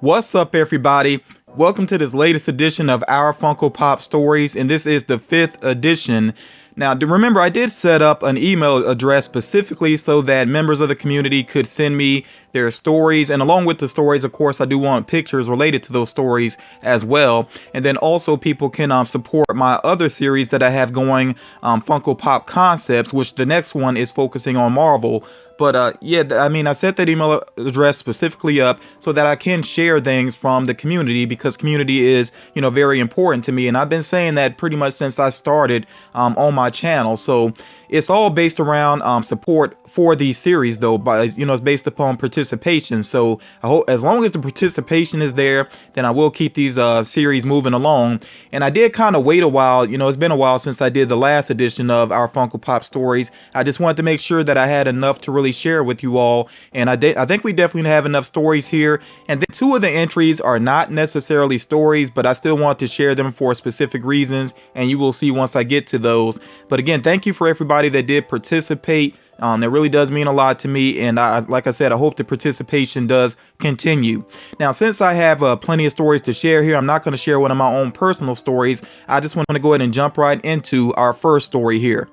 What's up, everybody? Welcome to this latest edition of our Funko Pop Stories, and this is the 5th edition. Now, remember, I did set up an email address specifically so that members of the community could send me their stories, and along with the stories, of course, I do want pictures related to those stories as well. And then also people can support my other series that I have going, Funko Pop Concepts, which the next one is focusing on Marvel. But yeah, I set that email address specifically up so that I can share things from the community, because community is, very important to me. And I've been saying that pretty much since I started on my channel. So it's all based around support for these series, though, but it's based upon participation. So I hope as long as the participation is there, then I will keep these series moving along. And I did kind of wait a while. It's been a while since I did the last edition of our Funko Pop Stories. I just wanted to make sure that I had enough to really share with you all, and I think we definitely have enough stories here. And then 2 of the entries are not necessarily stories, but I still want to share them for specific reasons, and you will see once I get to those. But again, thank you for everybody that did participate. That really does mean a lot to me, and like I said, I hope the participation does continue. Now, since I have plenty of stories to share here, I'm not going to share one of my own personal stories. I just want to go ahead and jump right into our first story here.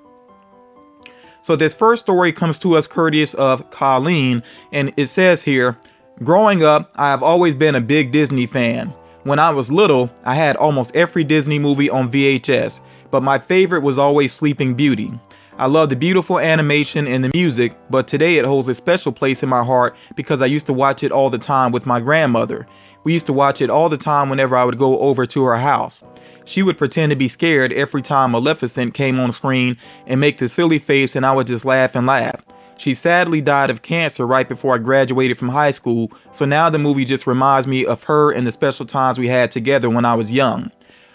So this first story comes to us courteous of Colleen, and it says here, growing up, I have always been a big Disney fan. When I was little, I had almost every Disney movie on VHS, but my favorite was always Sleeping Beauty. I love the beautiful animation and the music, but today it holds a special place in my heart because I used to watch it all the time with my grandmother. We used to watch it all the time whenever I would go over to her house. She would pretend to be scared every time Maleficent came on screen and make the silly face, and I would just laugh and laugh. She sadly died of cancer right before I graduated from high school, so now the movie just reminds me of her and the special times we had together when I was young.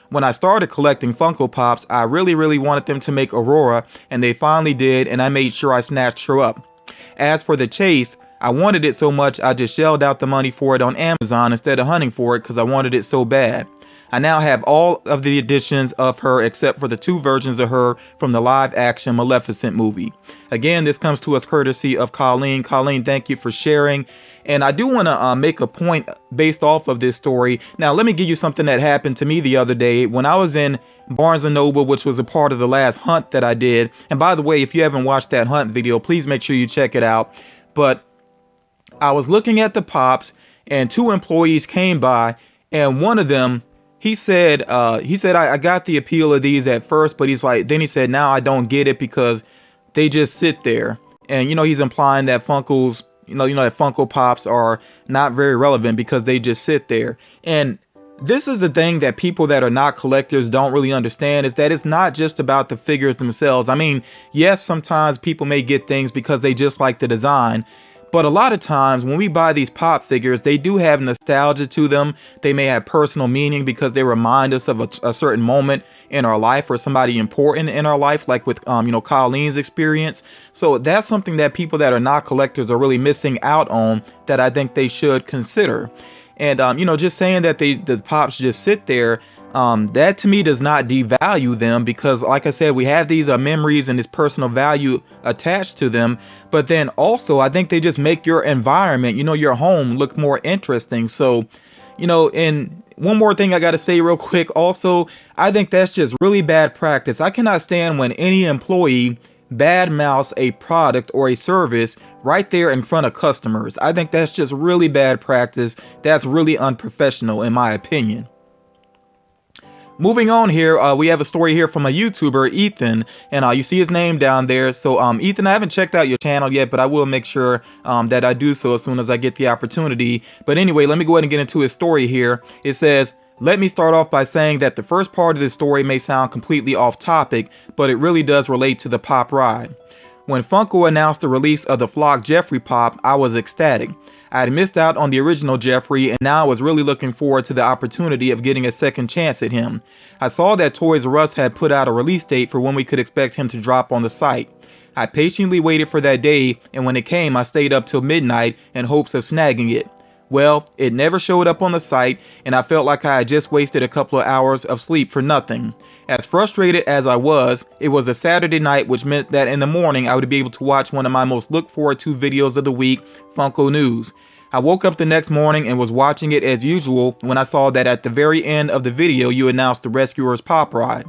When I started collecting Funko Pops, I really wanted them to make Aurora, and they finally did, and I made sure I snatched her up. As for the chase, I wanted it so much I just shelled out the money for it on Amazon instead of hunting for it because I wanted it so bad. I now have all of the editions of her except for the 2 versions of her from the live action Maleficent movie. Again, this comes to us courtesy of Colleen. Colleen, thank you for sharing. And I do want to make a point based off of this story. Now, let me give you something that happened to me the other day when I was in Barnes & Noble, which was a part of the last hunt that I did. And by the way, if you haven't watched that hunt video, please make sure you check it out. But I was looking at the Pops, and 2 employees came by, and one of them, he said, I got the appeal of these at first, but then he said, now I don't get it because they just sit there. And, he's implying that Funko's, that Funko Pops are not very relevant because they just sit there. And this is the thing that people that are not collectors don't really understand, is that it's not just about the figures themselves. I mean, yes, sometimes people may get things because they just like the design. But a lot of times when we buy these pop figures, they do have nostalgia to them. They may have personal meaning because they remind us of a certain moment in our life or somebody important in our life, like with, Colleen's experience. So that's something that people that are not collectors are really missing out on that I think they should consider. And, just saying that the Pops just sit there, that to me does not devalue them, because like I said, we have these memories and this personal value attached to them. But then also I think they just make your environment, your home, look more interesting. So, and one more thing I got to say real quick also, I think that's just really bad practice. I cannot stand when any employee badmouths a product or a service right there in front of customers. I think that's just really bad practice. That's really unprofessional in my opinion. Moving on here, we have a story here from a YouTuber, Ethan, and you see his name down there. So, Ethan, I haven't checked out your channel yet, but I will make sure that I do so as soon as I get the opportunity. But anyway, let me go ahead and get into his story here. It says, let me start off by saying that the first part of this story may sound completely off topic, but it really does relate to the Pop ride. When Funko announced the release of the Flock Jeffrey Pop, I was ecstatic. I had missed out on the original Jeffrey, and now I was really looking forward to the opportunity of getting a second chance at him. I saw that Toys R Us had put out a release date for when we could expect him to drop on the site. I patiently waited for that day, and when it came, I stayed up till midnight in hopes of snagging it. Well, it never showed up on the site, and I felt like I had just wasted a couple of hours of sleep for nothing. As frustrated as I was, it was a Saturday night, which meant that in the morning I would be able to watch one of my most looked forward to videos of the week, Funko News. I woke up the next morning and was watching it as usual when I saw that at the very end of the video you announced the Rescuers Pop Ride.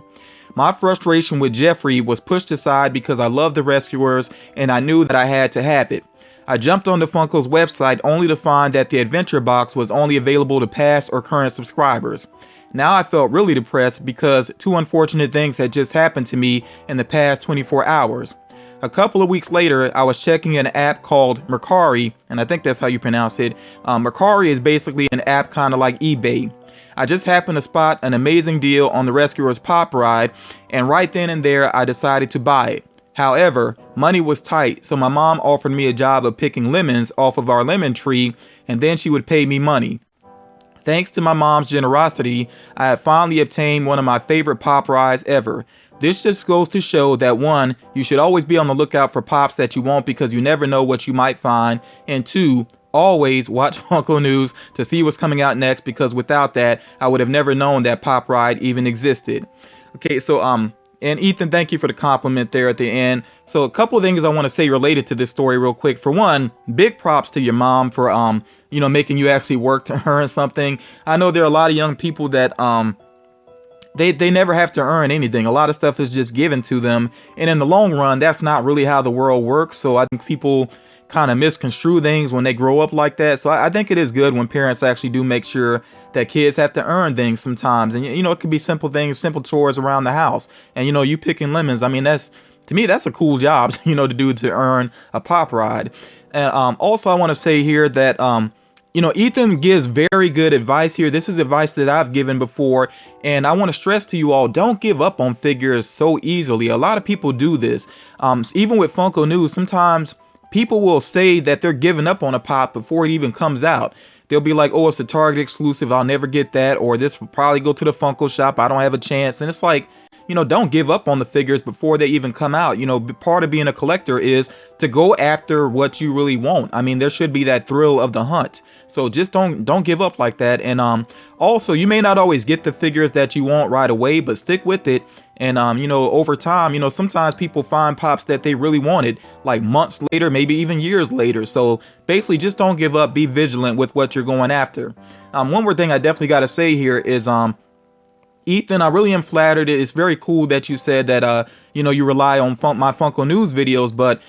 My frustration with Jeffrey was pushed aside because I love the Rescuers and I knew that I had to have it. I jumped on the Funko's website only to find that the adventure box was only available to past or current subscribers. Now I felt really depressed because two unfortunate things had just happened to me in the past 24 hours. A couple of weeks later, I was checking an app called Mercari, and I think that's how you pronounce it. Mercari is basically an app kind of like eBay. I just happened to spot an amazing deal on the Rescuers Pop Ride, and right then and there I decided to buy it. However, money was tight, so my mom offered me a job of picking lemons off of our lemon tree, and then she would pay me money. Thanks to my mom's generosity, I have finally obtained one of my favorite pop rides ever. This just goes to show that 1, you should always be on the lookout for pops that you want because you never know what you might find, and 2, always watch Funko News to see what's coming out next, because without that, I would have never known that pop ride even existed. Okay, so and Ethan, thank you for the compliment there at the end. So a couple of things I want to say related to this story real quick. For one, big props to your mom for making you actually work to earn something. I know there are a lot of young people that they never have to earn anything. A lot of stuff is just given to them, and in the long run, that's not really how the world works. So I think people kind of misconstrue things when they grow up like that. So I think it is good when parents actually do make sure that kids have to earn things sometimes. And, it could be simple things, simple chores around the house. And, you picking lemons. I mean, to me, that's a cool job, to do to earn a pop ride. And also, I want to say here that, Ethan gives very good advice here. This is advice that I've given before. And I want to stress to you all, don't give up on figures so easily. A lot of people do this. Even with Funko News, sometimes people will say that they're giving up on a pop before it even comes out. They'll be like, oh, it's a Target exclusive, I'll never get that, or this will probably go to the Funko shop, I don't have a chance. And it's like, don't give up on the figures before they even come out. Part of being a collector is to go after what you really want. I mean, there should be that thrill of the hunt. So just don't give up like that. And also, you may not always get the figures that you want right away, but stick with it. And over time, sometimes people find pops that they really wanted like months later, maybe even years later. So basically, just don't give up. Be vigilant with what you're going after. One more thing I definitely got to say here is Ethan, I really am flattered. It's very cool that you said that, you rely on my Funko News videos, but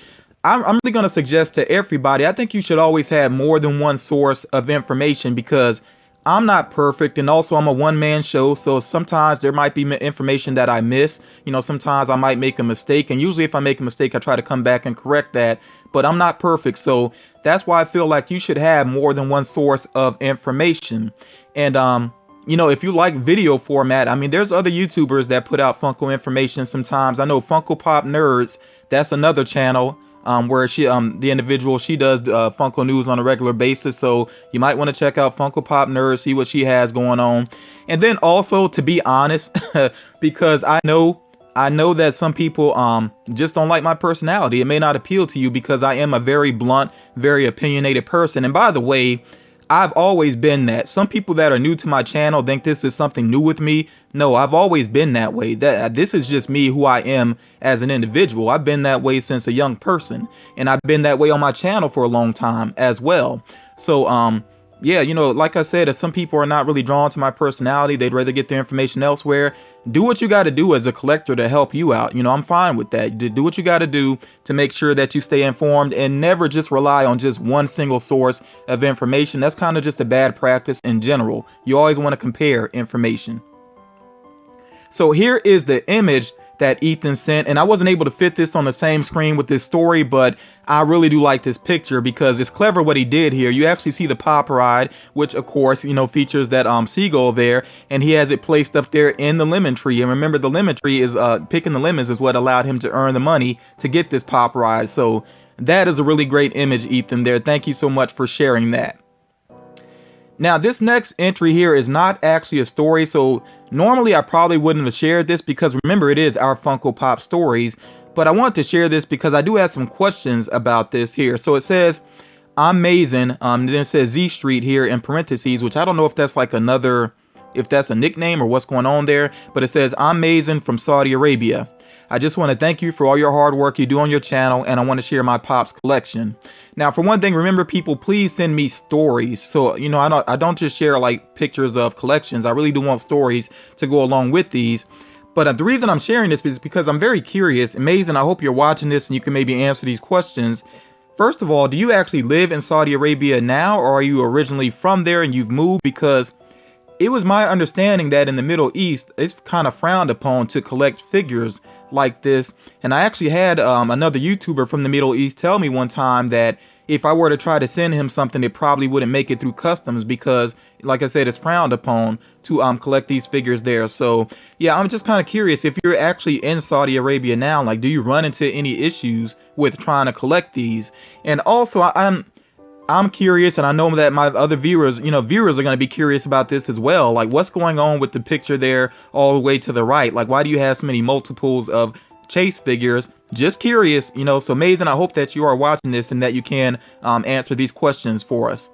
I'm really going to suggest to everybody, I think you should always have more than one source of information, because I'm not perfect, and also I'm a one-man show, so sometimes there might be information that I miss. Sometimes I might make a mistake, and usually if I make a mistake, I try to come back and correct that, but I'm not perfect, so that's why I feel like you should have more than one source of information. And if you like video format, I mean, there's other YouTubers that put out Funko information sometimes. I know Funko Pop Nerds, that's another channel where the individual, she does Funko News on a regular basis. So you might want to check out Funko Pop Nerds, see what she has going on. And then also, to be honest, because I know that some people just don't like my personality. It may not appeal to you because I am a very blunt, very opinionated person. And by the way, I've always been that. Some people that are new to my channel think this is something new with me. No, I've always been that way. This is just me, who I am as an individual. I've been that way since a young person, and I've been that way on my channel for a long time as well. So, yeah, like I said, if some people are not really drawn to my personality, they'd rather get their information elsewhere. Do what you got to do as a collector to help you out. I'm fine with that. Do what you got to do to make sure that you stay informed, and never just rely on just one single source of information. That's kind of just a bad practice in general. You always want to compare information. So here is the image that Ethan sent, and I wasn't able to fit this on the same screen with this story, but I really do like this picture because it's clever what he did here. You actually see the pop ride, which of course features that seagull there, and he has it placed up there in the lemon tree. And remember, the lemon tree is picking the lemons is what allowed him to earn the money to get this pop ride. So that is a really great image, Ethan, there. Thank you so much for sharing that. Now, this next entry here is not actually a story, so normally I probably wouldn't have shared this because, remember, it is our Funko Pop stories, but I want to share this because I do have some questions about this here. So it says, I'm Mazin, then it says Z Street here in parentheses, which I don't know if that's like if that's a nickname or what's going on there, but it says, I'm Mazin from Saudi Arabia. I just want to thank you for all your hard work you do on your channel, and I want to share my Pops collection. Now, for one thing, remember, people, please send me stories. So, I don't just share like pictures of collections. I really do want stories to go along with these. But the reason I'm sharing this is because I'm very curious. Amazing. I hope you're watching this and you can maybe answer these questions. First of all, do you actually live in Saudi Arabia now, or are you originally from there and you've moved? Because it was my understanding that in the Middle East, it's kind of frowned upon to collect figures like this. And I actually had another YouTuber from the Middle East tell me one time that if I were to try to send him something, it probably wouldn't make it through customs because, like I said, it's frowned upon to collect these figures there. So yeah, I'm just kind of curious if you're actually in Saudi Arabia now, like, do you run into any issues with trying to collect these? And also, I'm curious, and I know that my other viewers are going to be curious about this as well. Like, what's going on with the picture there all the way to the right? Like, why do you have so many multiples of Chase figures? Just curious, so amazing. I hope that you are watching this and that you can answer these questions for us.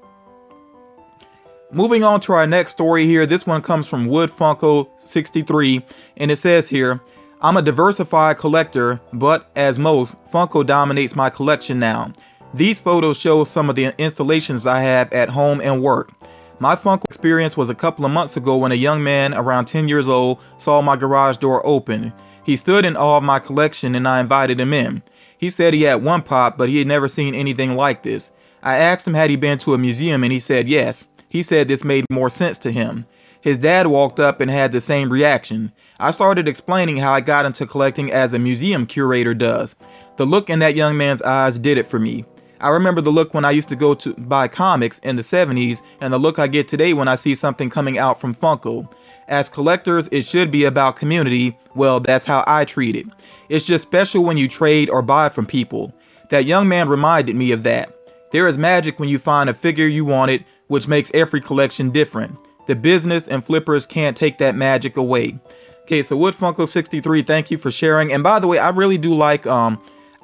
Moving on to our next story here. This one comes from Wood Funko 63, and it says here, I'm a diversified collector, but as most, Funko dominates my collection now. These photos show some of the installations I have at home and work. My Funko experience was a couple of months ago when a young man around 10 years old saw my garage door open. He stood in awe of my collection and I invited him in. He said he had one pop, but he had never seen anything like this. I asked him had he been to a museum and he said yes. He said this made more sense to him. His dad walked up and had the same reaction. I started explaining how I got into collecting as a museum curator does. The look in that young man's eyes did it for me. I remember the look when I used to go to buy comics in the 70s and the look I get today when I see something coming out from Funko. As collectors, it should be about community. Well, that's how I treat it. It's just special when you trade or buy from people. That young man reminded me of that. There is magic when you find a figure you wanted, which makes every collection different. The business and flippers can't take that magic away. Okay, so Wood Funko 63, thank you for sharing. And by the way, I really do like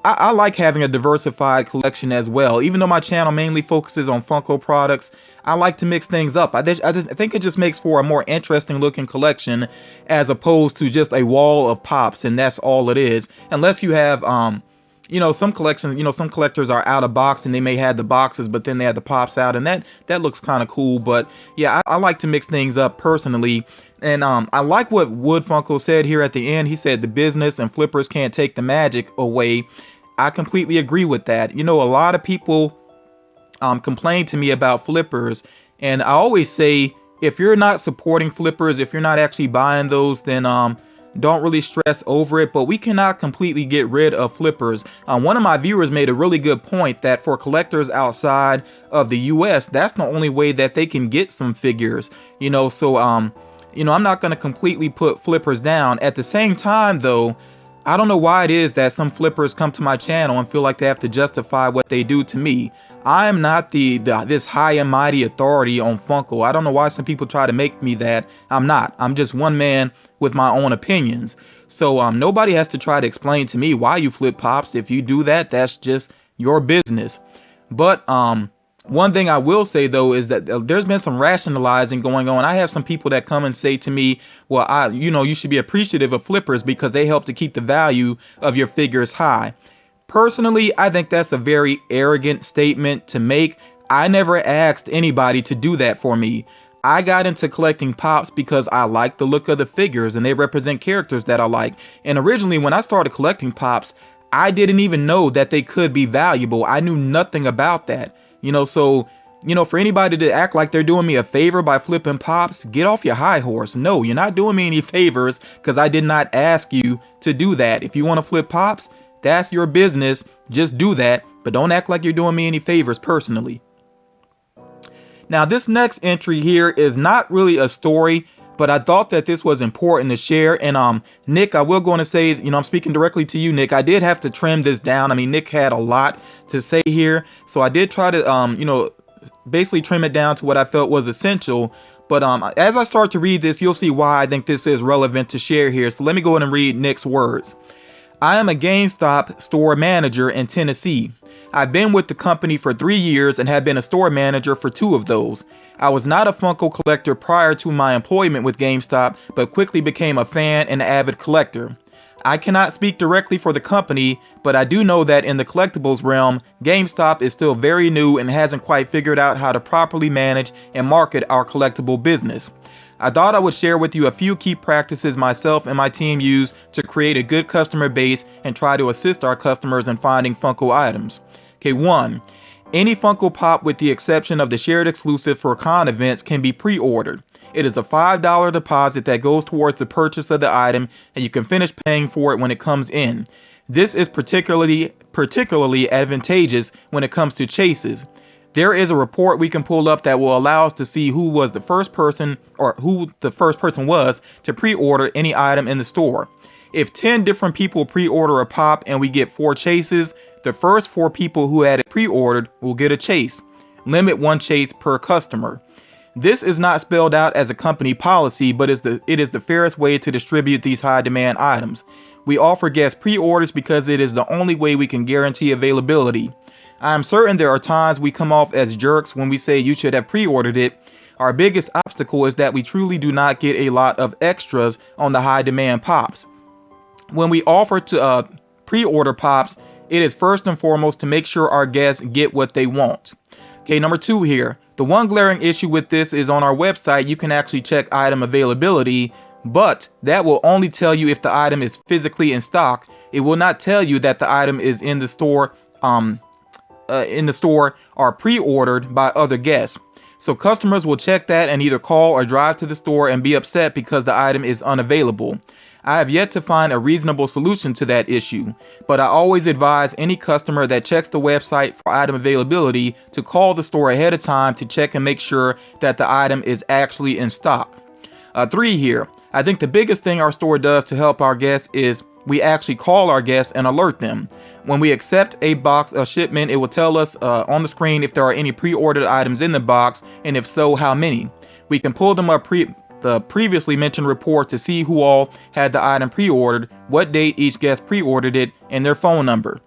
I like having a diversified collection as well. Even though my channel mainly focuses on Funko products, I like to mix things up. I think it just makes for a more interesting looking collection as opposed to just a wall of pops and that's all it is. Unless you have, some collections, some collectors are out of box and they may have the boxes, but then they have the pops out and that looks kind of cool. But yeah, I like to mix things up personally. And I like what Wood Funko said here at the end. He said the business and flippers can't take the magic away. I completely agree with that. A lot of people complain to me about flippers, and I always say, if you're not supporting flippers, if you're not actually buying those, then don't really stress over it. But we cannot completely get rid of flippers. One of my viewers made a really good point that for collectors outside of the US, that's the only way that they can get some figures. So I'm not going to completely put flippers down. At the same time, though, I don't know why it is that some flippers come to my channel and feel like they have to justify what they do to me. I am not this high and mighty authority on Funko. I don't know why some people try to make me that. I'm not. I'm just one man with my own opinions. So nobody has to try to explain to me why you flip pops. If you do that, that's just your business. But one thing I will say, though, is that there's been some rationalizing going on. I have some people that come and say to me, well, you should be appreciative of flippers because they help to keep the value of your figures high. Personally, I think that's a very arrogant statement to make. I never asked anybody to do that for me. I got into collecting pops because I like the look of the figures and they represent characters that I like. And originally, when I started collecting pops, I didn't even know that they could be valuable. I knew nothing about that. So, for anybody to act like they're doing me a favor by flipping pops, get off your high horse. No, you're not doing me any favors because I did not ask you to do that. If you want to flip pops, that's your business. Just do that, but don't act like you're doing me any favors personally. Now, this next entry here is not really a story, but I thought that this was important to share. And Nick, I will go on to say, I'm speaking directly to you, Nick. I did have to trim this down. I mean, Nick had a lot to say here, so I did try to, basically trim it down to what I felt was essential. But as I start to read this, you'll see why I think this is relevant to share here. So let me go ahead and read Nick's words. I am a GameStop store manager in Tennessee. I've been with the company for 3 years and have been a store manager for 2 of those. I was not a Funko collector prior to my employment with GameStop, but quickly became a fan and avid collector. I cannot speak directly for the company, but I do know that in the collectibles realm, GameStop is still very new and hasn't quite figured out how to properly manage and market our collectible business. I thought I would share with you a few key practices myself and my team use to create a good customer base and try to assist our customers in finding Funko items. Okay, 1. Any Funko Pop with the exception of the shared exclusive for con events can be pre-ordered. It is a $5 deposit that goes towards the purchase of the item, and you can finish paying for it when it comes in. This is particularly advantageous when it comes to chases. There is a report we can pull up that will allow us to see who was the first person was to pre-order any item in the store. If 10 different people pre-order a pop and we get 4 chases, the first 4 people who had it pre-ordered will get a chase. Limit 1 chase per customer. This is not spelled out as a company policy, but it is the fairest way to distribute these high demand items. We offer guest pre-orders because it is the only way we can guarantee availability. I am certain there are times we come off as jerks when we say you should have pre-ordered it. Our biggest obstacle is that we truly do not get a lot of extras on the high demand pops. When we offer to pre-order pops, it is first and foremost to make sure our guests get what they want. Okay, number 2 here. The one glaring issue with this is on our website, you can actually check item availability, but that will only tell you if the item is physically in stock. It will not tell you that the item is in the store or pre-ordered by other guests. So customers will check that and either call or drive to the store and be upset because the item is unavailable. I have yet to find a reasonable solution to that issue, but I always advise any customer that checks the website for item availability to call the store ahead of time to check and make sure that the item is actually in stock. 3 here. I think the biggest thing our store does to help our guests is we actually call our guests and alert them. When we accept a box of shipment, it will tell us on the screen if there are any pre-ordered items in the box, and if so, how many. We can pull them up the previously mentioned report to see who all had the item pre-ordered, what date each guest pre-ordered it, and their phone number.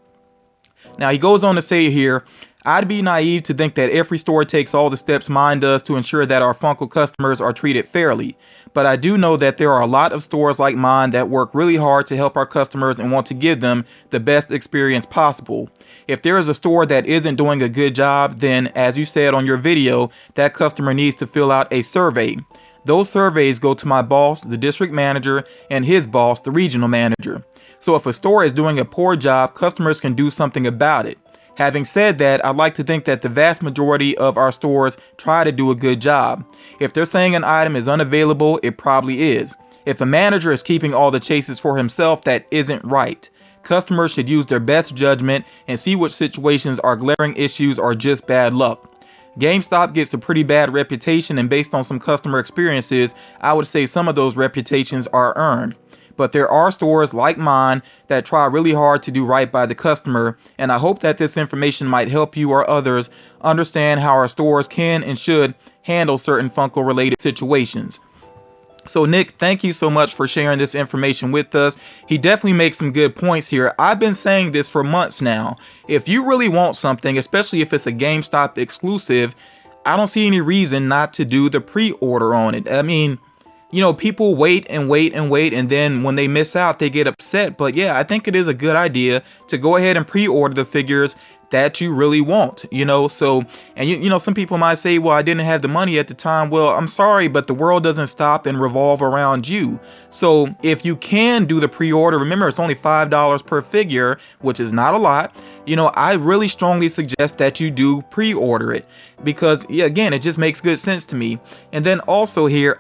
Now he goes on to say here, I'd be naive to think that every store takes all the steps mine does to ensure that our Funko customers are treated fairly. But I do know that there are a lot of stores like mine that work really hard to help our customers and want to give them the best experience possible. If there is a store that isn't doing a good job, then as you said on your video, that customer needs to fill out a survey. Those surveys go to my boss, the district manager, and his boss, the regional manager. So if a store is doing a poor job, customers can do something about it. Having said that, I'd like to think that the vast majority of our stores try to do a good job. If they're saying an item is unavailable, it probably is. If a manager is keeping all the chases for himself, that isn't right. Customers should use their best judgment and see which situations are glaring issues or just bad luck. GameStop gets a pretty bad reputation, and based on some customer experiences, I would say some of those reputations are earned. But there are stores like mine that try really hard to do right by the customer, and I hope that this information might help you or others understand how our stores can and should handle certain Funko related situations. So Nick, thank you so much for sharing this information with us. He definitely makes some good points here. I've been saying this for months now. If you really want something, especially if it's a GameStop exclusive, I don't see any reason not to do the pre-order on it. I mean, you know, people wait and wait and wait, and then when they miss out, they get upset. But yeah, I think it is a good idea to go ahead and pre-order the figures that you really want, you know. So, and you know, some people might say, well, I didn't have the money at the time. Well, I'm sorry, but the world doesn't stop and revolve around you. So if you can do the pre-order, remember it's only $5 per figure, which is not a lot. You know, I really strongly suggest that you do pre-order it because, yeah, again, it just makes good sense to me. And then also here,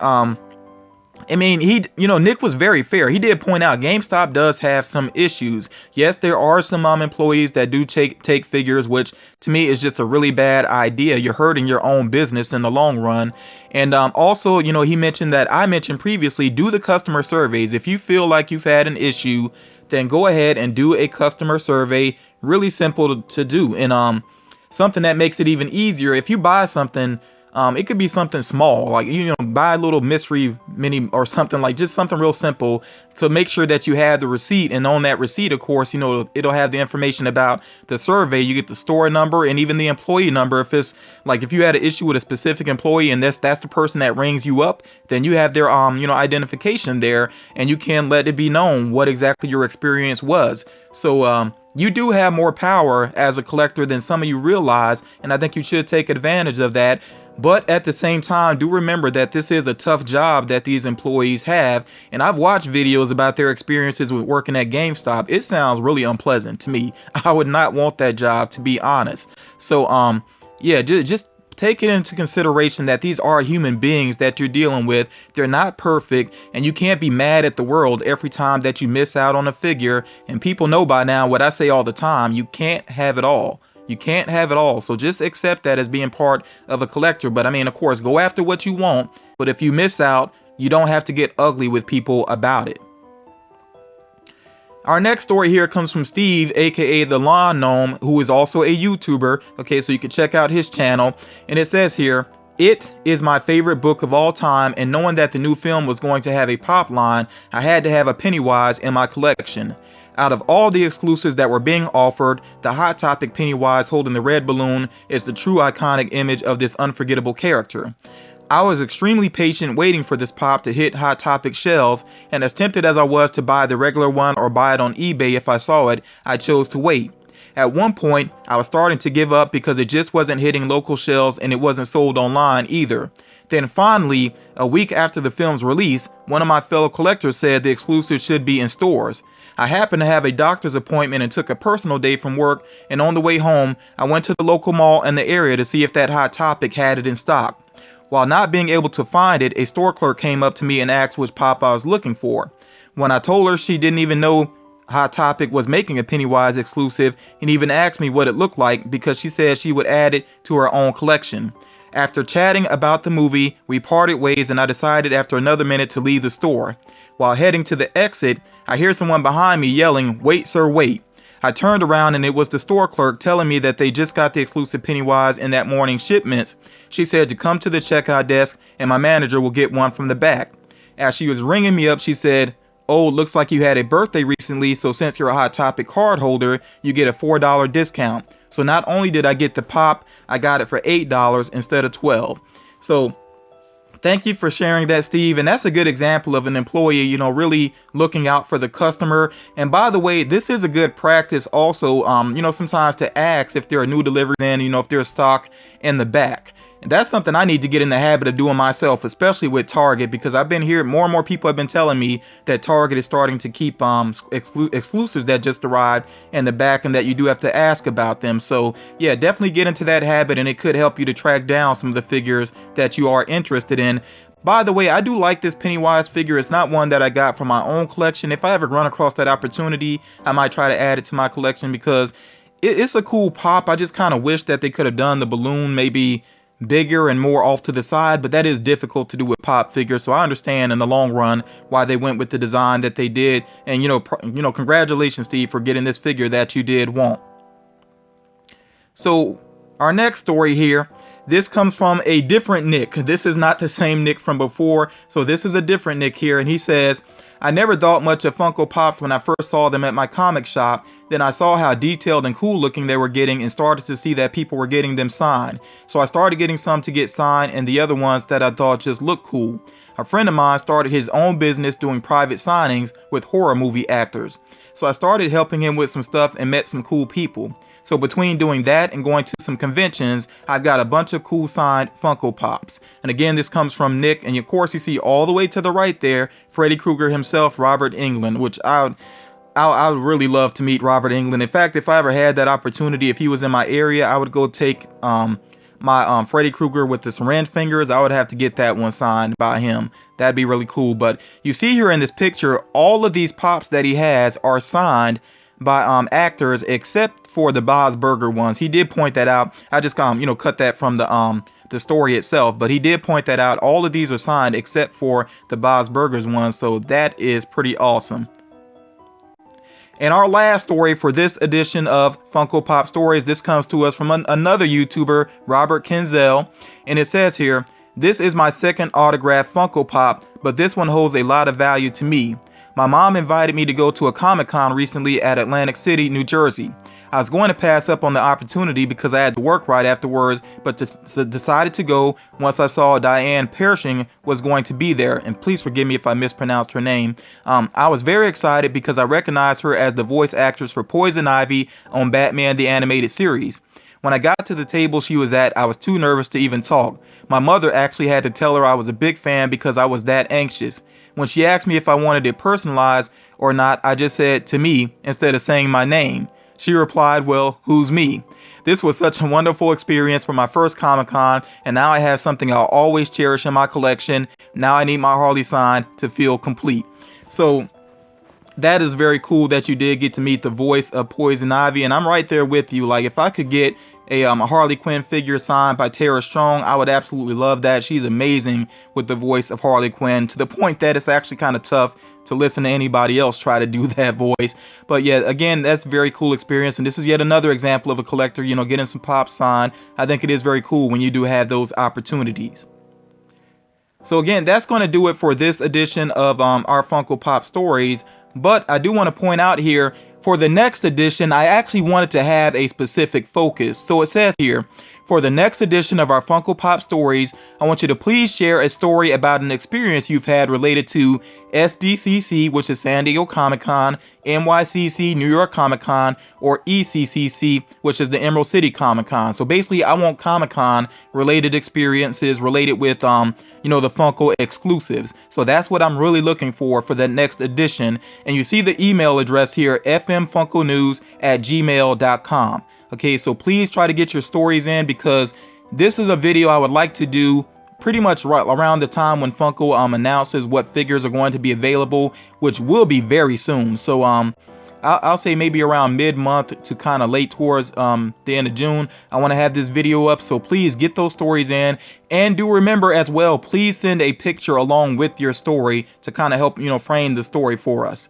I mean, Nick was very fair. He did point out GameStop does have some issues. Yes, there are some employees that do take figures, which to me is just a really bad idea. You're hurting your own business in the long run. And also, you know, he mentioned that I mentioned previously, do the customer surveys. If you feel like you've had an issue, then go ahead and do a customer survey. Really simple to do. And something that makes it even easier, if you buy something It could be something small, like, buy a little mystery mini or something, like just something real simple, to make sure that you have the receipt. And on that receipt, of course, it'll have the information about the survey. You get the store number and even the employee number. If it's like, if you had an issue with a specific employee and that's the person that rings you up, then you have their identification there, and you can let it be known what exactly your experience was. So you do have more power as a collector than some of you realize, and I think you should take advantage of that. But at the same time, do remember that this is a tough job that these employees have. And I've watched videos about their experiences with working at GameStop. It sounds really unpleasant to me. I would not want that job, to be honest. So, yeah, just take it into consideration that these are human beings that you're dealing with. They're not perfect, and you can't be mad at the world every time that you miss out on a figure. And people know by now what I say all the time: you can't have it all. You can't have it all. So just accept that as being part of a collector. But I mean, of course, go after what you want. But if you miss out, you don't have to get ugly with people about it. Our next story here comes from Steve, aka the Lawn Gnome, who is also a YouTuber. Okay, so you can check out his channel. And it says here, "It is my favorite book of all time, and knowing that the new film was going to have a pop line, I had to have a Pennywise in my collection. Out of all the exclusives that were being offered, the Hot Topic Pennywise holding the red balloon is the true iconic image of this unforgettable character. I was extremely patient waiting for this pop to hit Hot Topic shelves, and as tempted as I was to buy the regular one or buy it on eBay if I saw it, I chose to wait. At one point, I was starting to give up because it just wasn't hitting local shelves and it wasn't sold online either. Then finally, a week after the film's release, one of my fellow collectors said the exclusive should be in stores. I happened to have a doctor's appointment and took a personal day from work, and on the way home, I went to the local mall in the area to see if that Hot Topic had it in stock. While not being able to find it, a store clerk came up to me and asked which pop I was looking for. When I told her, she didn't even know Hot Topic was making a Pennywise exclusive, and even asked me what it looked like because she said she would add it to her own collection. After chatting about the movie, we parted ways, and I decided after another minute to leave the store. While heading to the exit, I hear someone behind me yelling, "Wait, sir, wait." I turned around and it was the store clerk telling me that they just got the exclusive Pennywise in that morning's shipments. She said to come to the checkout desk and my manager will get one from the back. As she was ringing me up, she said, "Oh, looks like you had a birthday recently, so since you're a Hot Topic card holder, you get a $4 discount." So not only did I get the pop, I got it for $8 instead of $12. So thank you for sharing that, Steve. And that's a good example of an employee, really looking out for the customer. And by the way, this is a good practice also, sometimes to ask if there are new deliveries in, if there's stock in the back. And that's something I need to get in the habit of doing myself, especially with Target, because I've been hearing more and more people have been telling me that Target is starting to keep exclusives that just arrived in the back and that you do have to ask about them. So yeah, definitely get into that habit, and it could help you to track down some of the figures that you are interested in. By the way, I do like this Pennywise figure. It's not one that I got from my own collection. If I ever run across that opportunity, I might try to add it to my collection because it's a cool pop. I just kind of wish that they could have done the balloon maybe bigger and more off to the side, but that is difficult to do with pop figures. So I understand in the long run why they went with the design that they did. And congratulations, Steve, for getting this figure that you did want. So our next story here, this comes from a different Nick. This is not the same Nick from before. So this is a different Nick here, and he says, "I never thought much of Funko Pops when I first saw them at my comic shop. Then I saw how detailed and cool looking they were getting and started to see that people were getting them signed. So I started getting some to get signed and the other ones that I thought just looked cool. A friend of mine started his own business doing private signings with horror movie actors. So I started helping him with some stuff and met some cool people. So between doing that and going to some conventions, I've got a bunch of cool signed Funko Pops." And again, this comes from Nick. And of course, you see all the way to the right there, Freddy Krueger himself, Robert Englund, which I would really love to meet Robert Englund. In fact, if I ever had that opportunity, if he was in my area, I would go take my Freddy Krueger with the syringe fingers. I would have to get that one signed by him. That'd be really cool. But you see here in this picture, all of these pops that he has are signed by actors except for the Bob's Burger ones. He did point that out. I just cut that from the story itself, but he did point that out. All of these are signed except for the Bob's Burgers ones, so that is pretty awesome. And our last story for this edition of Funko Pop Stories, this comes to us from another YouTuber, Robert Kenzel, and it says here, "This is my second autographed Funko Pop, but this one holds a lot of value to me. My mom invited me to go to a Comic-Con recently at Atlantic City, New Jersey. I was going to pass up on the opportunity because I had to work right afterwards, but decided to go once I saw Diane Pershing was going to be there, and please forgive me if I mispronounced her name. I was very excited because I recognized her as the voice actress for Poison Ivy on Batman the Animated Series. When I got to the table she was at, I was too nervous to even talk. My mother actually had to tell her I was a big fan because I was that anxious. When she asked me if I wanted it personalized or not, I just said, 'to me,' instead of saying my name. She replied, 'Well, who's me?' This was such a wonderful experience for my first Comic-Con, and now I have something I'll always cherish in my collection. Now I need my Harley signed to feel complete." So that is very cool that you did get to meet the voice of Poison Ivy, and I'm right there with you. Like, if I could get a Harley Quinn figure signed by Tara Strong, I would absolutely love that. She's amazing with the voice of Harley Quinn, to the point that it's actually kind of tough to listen to anybody else try to do that voice. But yeah, again, that's a very cool experience, and this is yet another example of a collector, you know, getting some pops signed. I think it is very cool when you do have those opportunities. So again, that's going to do it for this edition of our Funko Pop Stories. But I do want to point out here, for the next edition, I actually wanted to have a specific focus. So it says here, for the next edition of our Funko Pop Stories, I want you to please share a story about an experience you've had related to SDCC, which is San Diego Comic-Con, NYCC, New York Comic-Con, or ECCC, which is the Emerald City Comic-Con. So basically, I want Comic-Con related experiences related with, you know, the Funko exclusives. So that's what I'm really looking for the next edition. And you see the email address here, fmfunkonews@gmail.com. Okay, so please try to get your stories in, because this is a video I would like to do pretty much right around the time when Funko announces what figures are going to be available, which will be very soon. So I'll say maybe around mid-month to kind of late towards the end of June. I want to have this video up, so please get those stories in. And do remember as well, please send a picture along with your story to kind of help, you know, frame the story for us.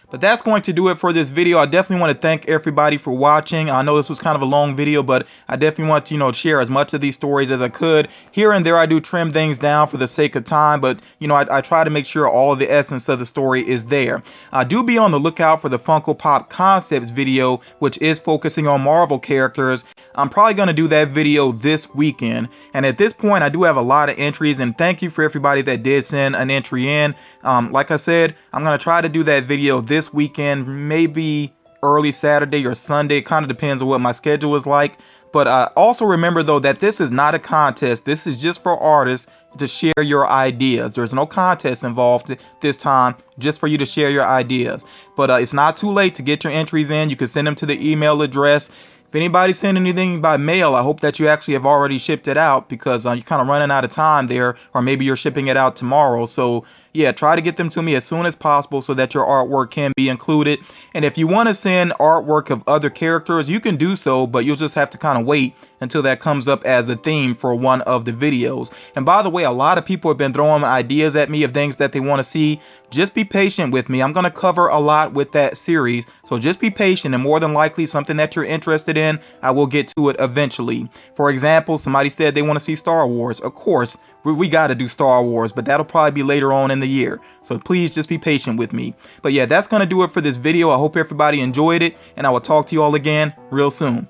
But that's going to do it for this video. I definitely want to thank everybody for watching. I know this was kind of a long video, but I definitely want to, you know, share as much of these stories as I could. Here and there, I do trim things down for the sake of time, but, you know, I try to make sure all of the essence of the story is there. Do be on the lookout for the Funko Pop Concepts video, which is focusing on Marvel characters. I'm probably going to do that video this weekend. And at this point, I do have a lot of entries, and thank you for everybody that did send an entry in. Like I said, I'm going to try to do that video this weekend, maybe early Saturday or Sunday. It kind of depends on what my schedule is like. But also remember, though, that this is not a contest. This is just for artists to share your ideas. There's no contest involved this time, just for you to share your ideas. But it's not too late to get your entries in. You can send them to the email address. If anybody sent anything by mail, I hope that you actually have already shipped it out, because you're kind of running out of time there, or maybe you're shipping it out tomorrow. So yeah, try to get them to me as soon as possible so that your artwork can be included. And if you want to send artwork of other characters, you can do so, but you'll just have to kind of wait until that comes up as a theme for one of the videos. And by the way, a lot of people have been throwing ideas at me of things that they want to see. Just be patient with me. I'm going to cover a lot with that series, so just be patient, and more than likely something that you're interested in, I will get to it eventually. For example, somebody said they want to see Star Wars. Of course, we got to do Star Wars, but that'll probably be later on in the year. So please just be patient with me. But yeah, that's going to do it for this video. I hope everybody enjoyed it, and I will talk to you all again real soon.